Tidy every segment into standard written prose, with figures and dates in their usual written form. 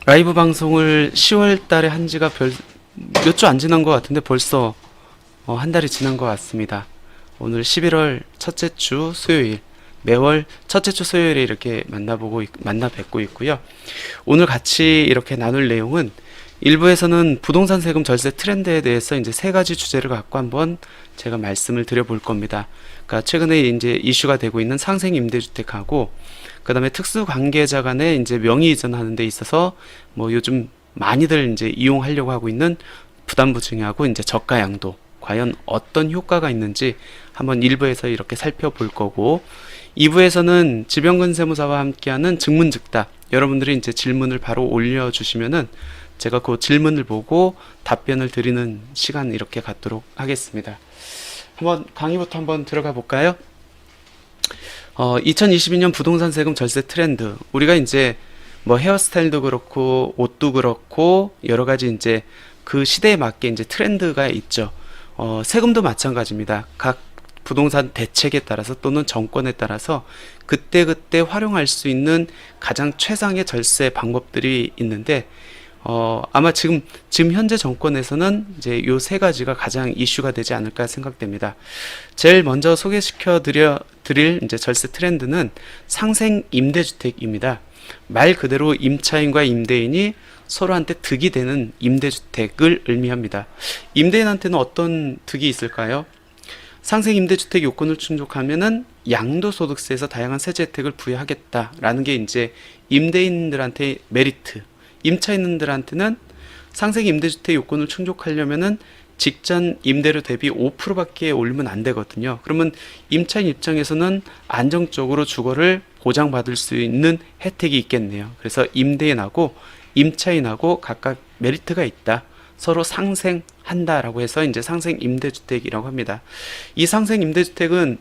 라이브 방송을 10월 달에 한 지가 몇 주 안 지난 것 같은데 벌써 한 달이 지난 것 같습니다. 오늘 11월 첫째 주 수요일, 매월 첫째 주 수요일에 이렇게 만나 뵙고 있고요. 오늘 같이 이렇게 나눌 내용은 일부에서는 부동산 세금 절세 트렌드에 대해서 이제 세 가지 주제를 갖고 한번 제가 말씀을 드려볼 겁니다. 그러니까 최근에 이제 이슈가 되고 있는 상생 임대주택하고 그다음에 특수 관계자 간에 이제 명의 이전하는 데 있어서 뭐 요즘 많이들 이제 이용하려고 하고 있는 부담부증하고 이제 저가 양도 과연 어떤 효과가 있는지 한번 1부에서 이렇게 살펴볼 거고, 2부에서는 지병건세무사와 함께하는 증문즉답, 여러분들이 이제 질문을 바로 올려주시면은 제가 그 질문을 보고 답변을 드리는 시간 이렇게 갖도록 하겠습니다. 한번 강의부터 한번 들어가 볼까요? 2022년 부동산 세금 절세 트렌드, 우리가 이제 뭐 헤어스타일도 그렇고 옷도 그렇고 여러 가지 이제 그 시대에 맞게 이제 트렌드가 있죠. 세금도 마찬가지입니다. 각 부동산 대책에 따라서 또는 정권에 따라서 그때그때 활용할 수 있는 가장 최상의 절세 방법들이 있는데, 아마 지금 현재 정권에서는 이제 요 세 가지가 가장 이슈가 되지 않을까 생각됩니다. 제일 먼저 소개시켜 드릴 이제 절세 트렌드는 상생 임대주택입니다. 말 그대로 임차인과 임대인이 서로한테 득이 되는 임대주택을 의미합니다. 임대인한테는 어떤 득이 있을까요? 상생 임대주택 요건을 충족하면은 양도소득세에서 다양한 세제 혜택을 부여하겠다라는 게 이제 임대인들한테 메리트. 임차인들한테는 상생 임대주택 요건을 충족하려면은 직전 임대료 대비 5%밖에 올리면 안 되거든요. 그러면 임차인 입장에서는 안정적으로 주거를 보장받을 수 있는 혜택이 있겠네요. 그래서 임대인하고 임차인하고 각각 메리트가 있다. 서로 상생한다라고 해서 이제 상생 임대주택이라고 합니다. 이 상생 임대주택은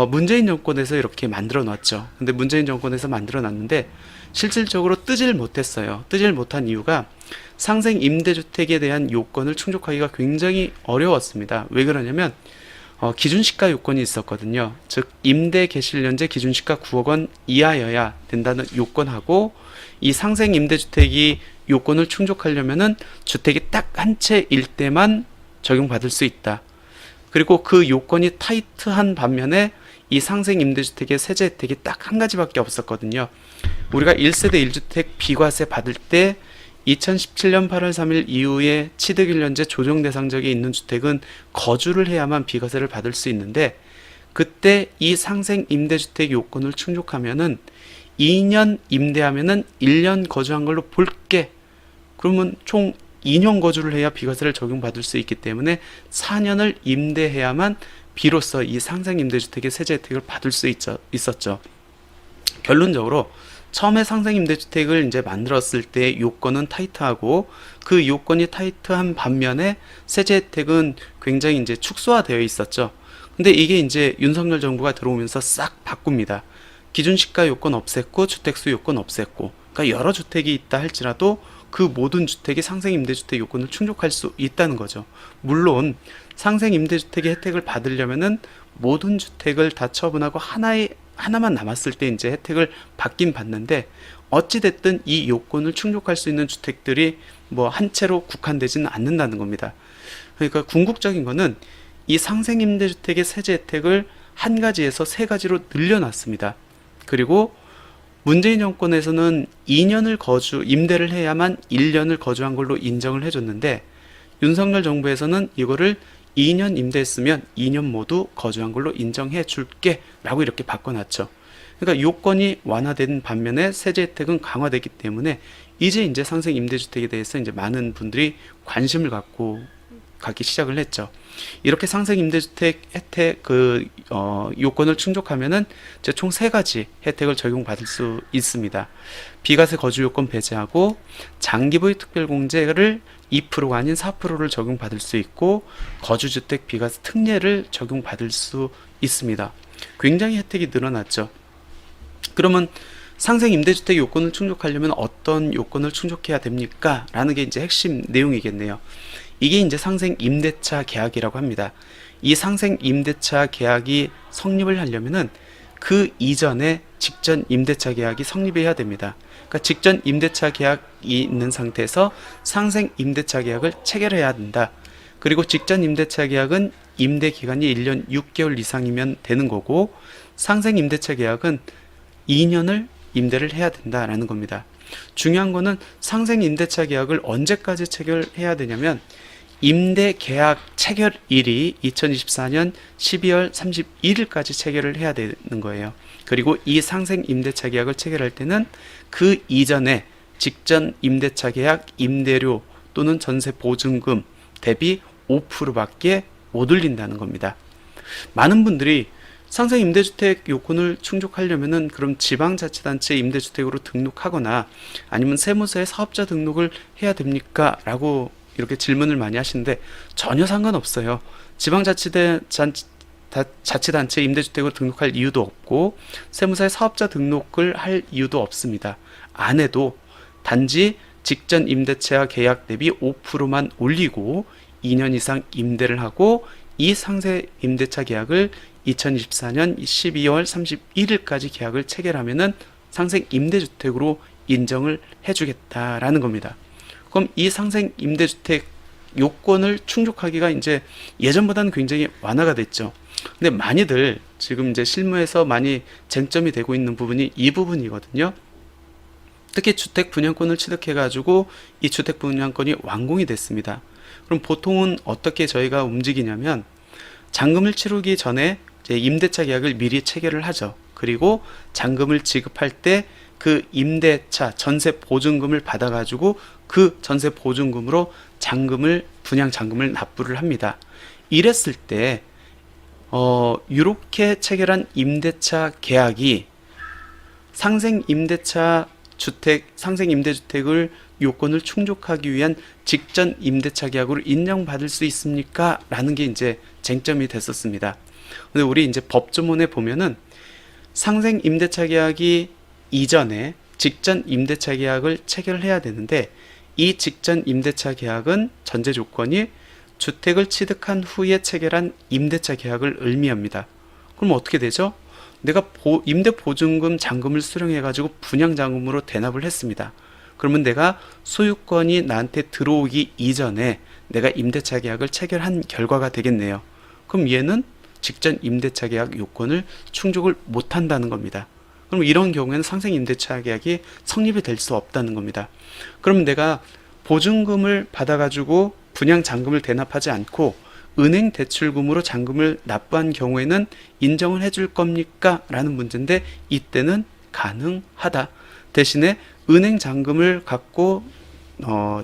문재인 정권에서 이렇게 만들어 놨죠. 근데 문재인 정권에서 만들어 놨는데 실질적으로 뜨질 못했어요. 뜨질 못한 이유가 상생 임대주택에 대한 요건을 충족하기가 굉장히 어려웠습니다. 왜 그러냐면 기준시가 요건이 있었거든요. 즉 임대 개시연재 기준시가 9억 원 이하여야 된다는 요건하고, 이 상생 임대주택이 요건을 충족하려면은 주택이 딱 한 채일 때만 적용받을 수 있다. 그리고 그 요건이 타이트한 반면에 이 상생 임대주택의 세제 혜택이 딱 한 가지밖에 없었거든요. 우리가 1세대 1주택 비과세 받을 때 2017년 8월 3일 이후에 취득일년제 조정 대상자에 있는 주택은 거주를 해야만 비과세를 받을 수 있는데, 그때 이 상생 임대주택 요건을 충족하면은 2년 임대하면은 1년 거주한 걸로 볼게. 그러면 총 2년 거주를 해야 비과세를 적용받을 수 있기 때문에 4년을 임대해야만 비로소 이 상생 임대주택의 세제 혜택을 받을 수 있었죠. 결론적으로 처음에 상생 임대주택을 이제 만들었을 때 요건은 타이트하고, 그 요건이 타이트한 반면에 세제 혜택은 굉장히 이제 축소화되어 있었죠. 근데 이게 이제 윤석열 정부가 들어오면서 싹 바꿉니다. 기준시가 요건 없앴고 주택수 요건 없앴고, 그러니까 여러 주택이 있다 할지라도 그 모든 주택이 상생 임대주택 요건을 충족할 수 있다는 거죠. 물론 상생 임대주택의 혜택을 받으려면은 모든 주택을 다 처분하고 하나만 남았을 때 이제 혜택을 받긴 받는데, 어찌됐든 이 요건을 충족할 수 있는 주택들이 뭐 한 채로 국한되지는 않는다는 겁니다. 그러니까 궁극적인 거는 이 상생 임대주택의 세제 혜택을 한 가지에서 세 가지로 늘려놨습니다. 그리고 문재인 정권에서는 2년을 임대를 해야만 1년을 거주한 걸로 인정을 해줬는데, 윤석열 정부에서는 이거를 2년 임대했으면 2년 모두 거주한 걸로 인정해 줄게 라고 이렇게 바꿔놨죠. 그러니까 요건이 완화된 반면에 세제 혜택은 강화되기 때문에 이제 상생 임대주택에 대해서 이제 많은 분들이 관심을 갖기 시작을 했죠. 이렇게 상생 임대주택 혜택 요건을 충족하면은 이제 총 세 가지 혜택을 적용받을 수 있습니다. 비과세 거주 요건 배제하고 장기보유 특별공제를 2%가 아닌 4%를 적용받을 수 있고, 거주주택 비과세 특례를 적용받을 수 있습니다. 굉장히 혜택이 늘어났죠. 그러면 상생 임대주택 요건을 충족하려면 어떤 요건을 충족해야 됩니까? 라는 게 이제 핵심 내용이겠네요. 이게 이제 상생 임대차 계약이라고 합니다. 이 상생 임대차 계약이 성립을 하려면은 그 이전에 직전 임대차 계약이 성립해야 됩니다. 그러니까 직전 임대차 계약이 있는 상태에서 상생 임대차 계약을 체결해야 된다. 그리고 직전 임대차 계약은 임대 기간이 1년 6개월 이상이면 되는 거고, 상생 임대차 계약은 2년을 임대를 해야 된다라는 겁니다. 중요한 거는 상생 임대차 계약을 언제까지 체결해야 되냐면, 임대 계약 체결일이 2024년 12월 31일까지 체결을 해야 되는 거예요. 그리고 이 상생 임대차 계약을 체결할 때는 그 이전에 직전 임대차 계약 임대료 또는 전세 보증금 대비 5%밖에 못 올린다는 겁니다. 많은 분들이 상생 임대주택 요건을 충족하려면은 그럼 지방자치단체 임대주택으로 등록하거나 아니면 세무서에 사업자 등록을 해야 됩니까? 라고 이렇게 질문을 많이 하시는데 전혀 상관없어요. 자치단체 임대주택으로 등록할 이유도 없고 세무서에 사업자 등록을 할 이유도 없습니다. 안 해도 단지 직전 임대차 계약 대비 5%만 올리고 2년 이상 임대를 하고 이 상세 임대차 계약을 2024년 12월 31일까지 계약을 체결하면은 상생 임대주택으로 인정을 해주겠다라는 겁니다. 그럼 이 상생 임대주택 요건을 충족하기가 이제 예전보다는 굉장히 완화가 됐죠. 근데 많이들 지금 이제 실무에서 많이 쟁점이 되고 있는 부분이 이 부분이거든요. 특히 주택 분양권을 취득해가지고 이 주택 분양권이 완공이 됐습니다. 그럼 보통은 어떻게 저희가 움직이냐면 잔금을 치르기 전에 이제 임대차 계약을 미리 체결을 하죠. 그리고 잔금을 지급할 때 그 임대차 전세 보증금을 받아가지고 그 전세 보증금으로 분양 잔금을 납부를 합니다. 이랬을 때 이렇게 체결한 임대차 계약이 상생 임대주택을 요건을 충족하기 위한 직전 임대차 계약으로 인정받을 수 있습니까? 라는 게 이제 쟁점이 됐었습니다. 근데 우리 이제 법조문에 보면은 상생 임대차 계약이 이전에 직전 임대차 계약을 체결해야 되는데 이 직전 임대차 계약은 전제 조건이 주택을 취득한 후에 체결한 임대차 계약을 의미합니다. 그럼 어떻게 되죠? 내가 임대보증금 잔금을 수령해가지고 분양잔금으로 대납을 했습니다. 그러면 내가 소유권이 나한테 들어오기 이전에 내가 임대차 계약을 체결한 결과가 되겠네요. 그럼 얘는 직전 임대차 계약 요건을 충족을 못한다는 겁니다. 그럼 이런 경우에는 상생 임대차 계약이 성립이 될 수 없다는 겁니다. 그러면 내가 보증금을 받아가지고 분양잔금을 대납하지 않고 은행 대출금으로 잔금을 납부한 경우에는 인정을 해줄 겁니까? 라는 문제인데 이때는 가능하다. 대신에 은행 잔금을 갖고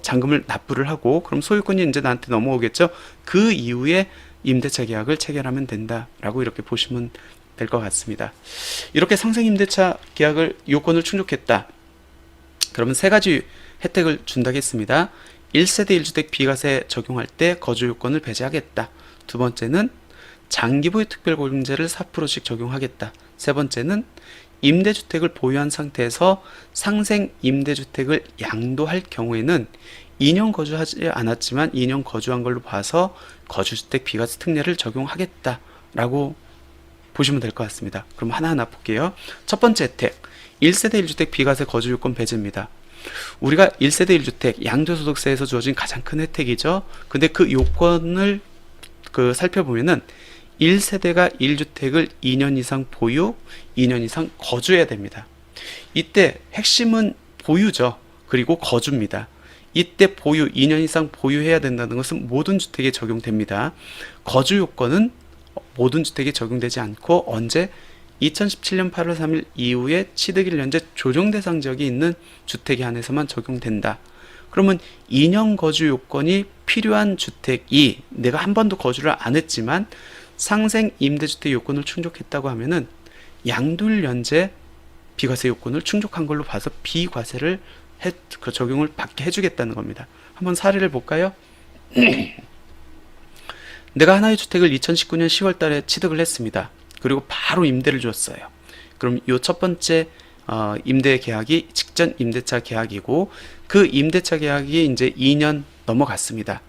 잔금을 납부를 하고 그럼 소유권이 이제 나한테 넘어오겠죠. 그 이후에 임대차 계약을 체결하면 된다라고 이렇게 보시면 될 것 같습니다. 이렇게 상생 임대차 계약을 요건을 충족했다. 그러면 세 가지 혜택을 준다겠습니다. 1세대 1주택 비과세 적용할 때 거주 요건을 배제하겠다. 두 번째는 장기보유 특별공제를 4%씩 적용하겠다. 세 번째는 임대주택을 보유한 상태에서 상생 임대주택을 양도할 경우에는 2년 거주하지 않았지만 2년 거주한 걸로 봐서 거주주택 비과세 특례를 적용하겠다라고 보시면 될 것 같습니다. 그럼 하나하나 볼게요. 첫 번째 혜택, 1세대 1주택 비과세 거주요건 배제입니다. 우리가 1세대 1주택 양도소득세에서 주어진 가장 큰 혜택이죠. 근데 그 요건을 살펴보면은 1세대가 1주택을 2년 이상 보유, 2년 이상 거주해야 됩니다. 이때 핵심은 보유죠. 그리고 거주입니다. 이때 보유, 2년 이상 보유해야 된다는 것은 모든 주택에 적용됩니다. 거주 요건은 모든 주택에 적용되지 않고 언제 2017년 8월 3일 이후에 취득 1년제 조정 대상 지역이 있는 주택에 한해서만 적용된다. 그러면 2년 거주 요건이 필요한 주택이 내가 한 번도 거주를 안 했지만 상생 임대주택 요건을 충족했다고 하면은 양도일연제 비과세 요건을 충족한 걸로 봐서 비과세를 적용을 받게 해주겠다는 겁니다. 한번 사례를 볼까요? 내가 하나의 주택을 2019년 10월 달에 취득을 했습니다. 그리고 바로 임대를 줬어요. 그럼 이 첫 번째 임대 계약이 직전 임대차 계약이고 그 임대차 계약이 이제 2년 넘어갔습니다.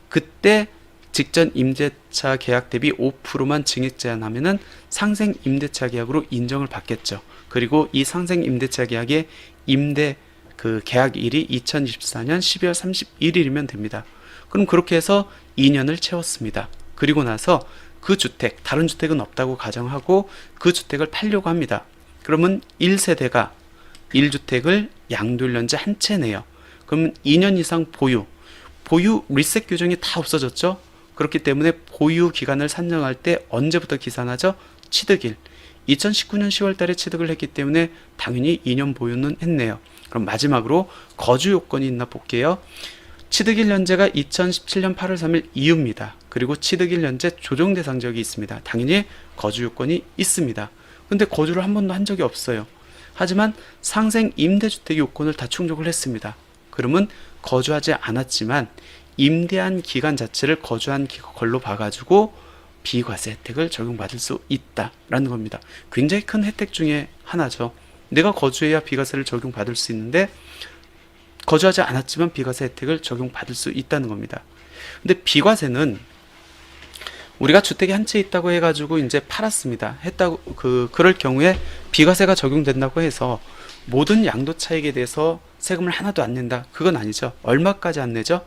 그때 직전 임대차 계약 대비 5%만 증액 제한하면은 상생 임대차 계약으로 인정을 받겠죠. 그리고 이 상생 임대차 계약의 임대 그 계약일이 2024년 12월 31일이면 됩니다. 그럼 그렇게 해서 2년을 채웠습니다. 그리고 나서 그 주택, 다른 주택은 없다고 가정하고 그 주택을 팔려고 합니다. 그러면 1세대가 1주택을 양도일연재 한 채 내요. 그러면 2년 이상 보유 리셋 규정이 다 없어졌죠. 그렇기 때문에 보유 기간을 산정할 때 언제부터 기산하죠? 취득일 2019년 10월 달에 취득을 했기 때문에 당연히 2년 보유는 했네요. 그럼 마지막으로 거주 요건이 있나 볼게요. 취득일 연재가 2017년 8월 3일 이후입니다. 그리고 취득일 연재 조정 대상 지역이 있습니다. 당연히 거주 요건이 있습니다. 근데 거주를 한 번도 한 적이 없어요. 하지만 상생 임대주택 요건을 다 충족을 했습니다. 그러면 거주하지 않았지만 임대한 기간 자체를 거주한 걸로 봐가지고 비과세 혜택을 적용받을 수 있다라는 겁니다. 굉장히 큰 혜택 중에 하나죠. 내가 거주해야 비과세를 적용받을 수 있는데 거주하지 않았지만 비과세 혜택을 적용받을 수 있다는 겁니다. 근데 비과세는 우리가 주택이 한 채 있다고 해가지고 이제 팔았습니다. 그럴 경우에 비과세가 적용된다고 해서 모든 양도 차익에 대해서 세금을 하나도 안 낸다. 그건 아니죠. 얼마까지 안 내죠?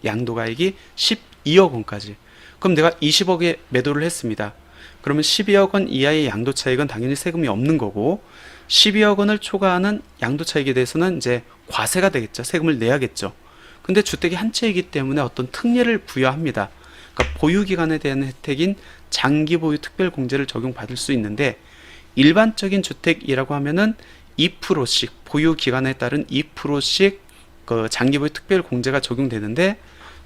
양도가액이 12억 원까지. 그럼 내가 20억에 매도를 했습니다. 그러면 12억 원 이하의 양도 차익은 당연히 세금이 없는 거고 12억 원을 초과하는 양도 차익에 대해서는 이제 과세가 되겠죠. 세금을 내야겠죠. 근데 주택이 한 채이기 때문에 어떤 특례를 부여합니다. 그러니까 보유 기간에 대한 혜택인 장기 보유 특별 공제를 적용받을 수 있는데 일반적인 주택이라고 하면은 2%씩 보유 기간에 따른 2%씩 그 장기 보유 특별 공제가 적용되는데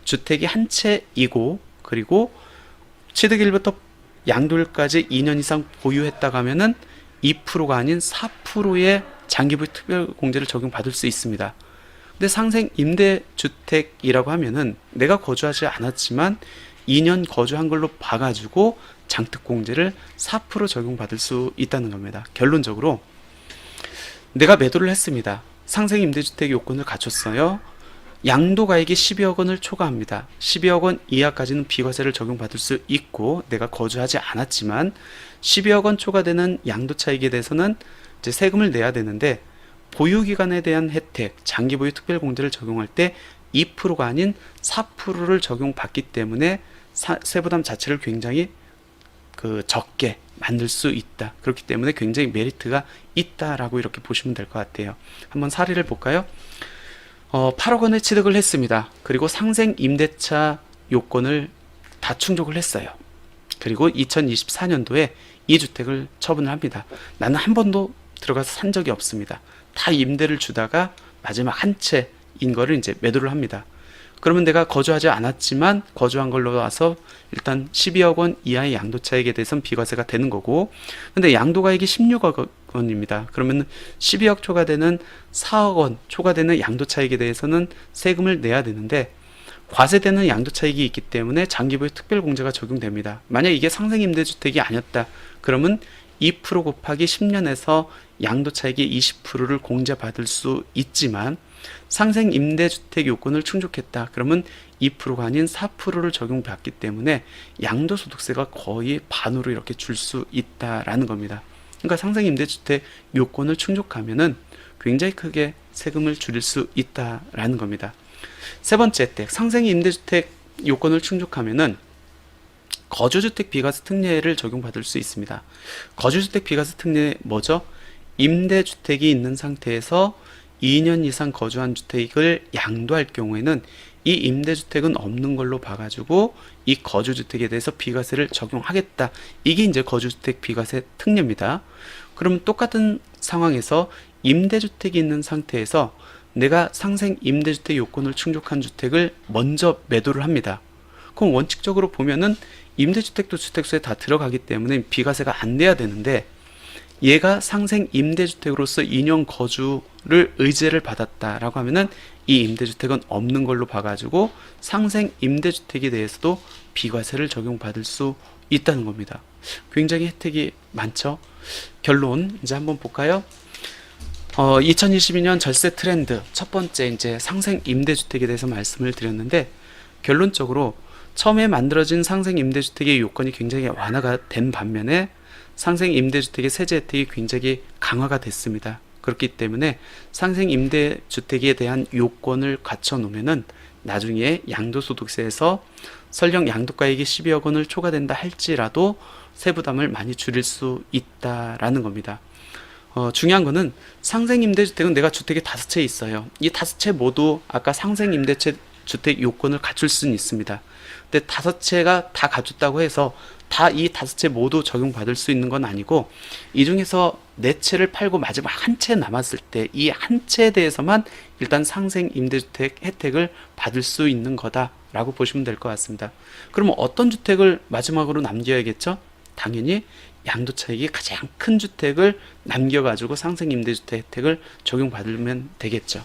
주택이 한 채이고 그리고 취득일부터 양도일까지 2년 이상 보유했다가 하면은 2%가 아닌 4%의 장기보유 특별공제를 적용받을 수 있습니다. 근데 상생 임대주택이라고 하면은 내가 거주하지 않았지만 2년 거주한 걸로 봐가지고 장특공제를 4% 적용받을 수 있다는 겁니다. 결론적으로 내가 매도를 했습니다. 상생 임대주택 요건을 갖췄어요. 양도가액이 12억 원을 초과합니다. 12억 원 이하까지는 비과세를 적용받을 수 있고 내가 거주하지 않았지만 12억 원 초과되는 양도차익에 대해서는 이제 세금을 내야 되는데 보유기간에 대한 혜택, 장기보유 특별공제를 적용할 때 2%가 아닌 4%를 적용받기 때문에 세부담 자체를 굉장히 적게 만들 수 있다. 그렇기 때문에 굉장히 메리트가 있다라고 이렇게 보시면 될 것 같아요. 한번 사례를 볼까요? 8억 원에 취득을 했습니다. 그리고 상생 임대차 요건을 다 충족을 했어요. 그리고 2024년도에 이 주택을 처분을 합니다. 나는 한 번도 들어가서 산 적이 없습니다. 다 임대를 주다가 마지막 한 채인 거를 이제 매도를 합니다. 그러면 내가 거주하지 않았지만 거주한 걸로 와서 일단 12억 원 이하의 양도차익에 대해서는 비과세가 되는 거고, 근데 양도가액이 16억 원입니다. 그러면 12억 초과되는 4억 원 초과되는 양도차익에 대해서는 세금을 내야 되는데 과세되는 양도차익이 있기 때문에 장기보유 특별공제가 적용됩니다. 만약 이게 상생임대주택이 아니었다 그러면 2% 곱하기 10년에서 양도차익의 20%를 공제받을 수 있지만 상생임대주택 요건을 충족했다 그러면 2%가 아닌 4%를 적용받기 때문에 양도소득세가 거의 반으로 이렇게 줄 수 있다라는 겁니다. 그러니까 상생임대주택 요건을 충족하면은 굉장히 크게 세금을 줄일 수 있다라는 겁니다. 세 번째 혜택, 상생임대주택 요건을 충족하면은 거주주택 비과세 특례를 적용받을 수 있습니다. 거주주택 비과세 특례 뭐죠? 임대주택이 있는 상태에서 2년 이상 거주한 주택을 양도할 경우에는 이 임대주택은 없는 걸로 봐가지고 이 거주주택에 대해서 비과세를 적용하겠다. 이게 이제 거주주택 비과세 특례입니다. 그럼 똑같은 상황에서 임대주택이 있는 상태에서 내가 상생 임대주택 요건을 충족한 주택을 먼저 매도를 합니다. 그럼 원칙적으로 보면은 임대주택도 주택수에 다 들어가기 때문에 비과세가 안 돼야 되는데 얘가 상생 임대주택으로서 2년 거주를 의제를 받았다라고 하면은 이 임대주택은 없는 걸로 봐가지고 상생 임대주택에 대해서도 비과세를 적용받을 수 있다는 겁니다. 굉장히 혜택이 많죠. 결론 이제 한번 볼까요? 2022년 절세 트렌드 첫 번째 이제 상생 임대주택에 대해서 말씀을 드렸는데 결론적으로 처음에 만들어진 상생 임대주택의 요건이 굉장히 완화가 된 반면에 상생 임대주택의 세제 혜택이 굉장히 강화가 됐습니다. 그렇기 때문에 상생 임대주택에 대한 요건을 갖춰 놓으면은 나중에 양도소득세에서 설령 양도가액이 12억 원을 초과된다 할지라도 세부담을 많이 줄일 수 있다라는 겁니다. 중요한 거는 상생임대주택은 내가 주택이 5채 있어요. 이 5채 모두 아까 상생임대주택 요건을 갖출 수는 있습니다. 근데 5채가 다 갖췄다고 해서 다 이 5채 모두 적용받을 수 있는 건 아니고, 이 중에서 4채를 팔고 마지막 한 채 남았을 때 이 한 채에 대해서만 일단 상생임대주택 혜택을 받을 수 있는 거다라고 보시면 될 것 같습니다. 그러면 어떤 주택을 마지막으로 남겨야겠죠? 당연히 양도차익이 가장 큰 주택을 남겨가지고 상생임대주택 혜택을 적용받으면 되겠죠.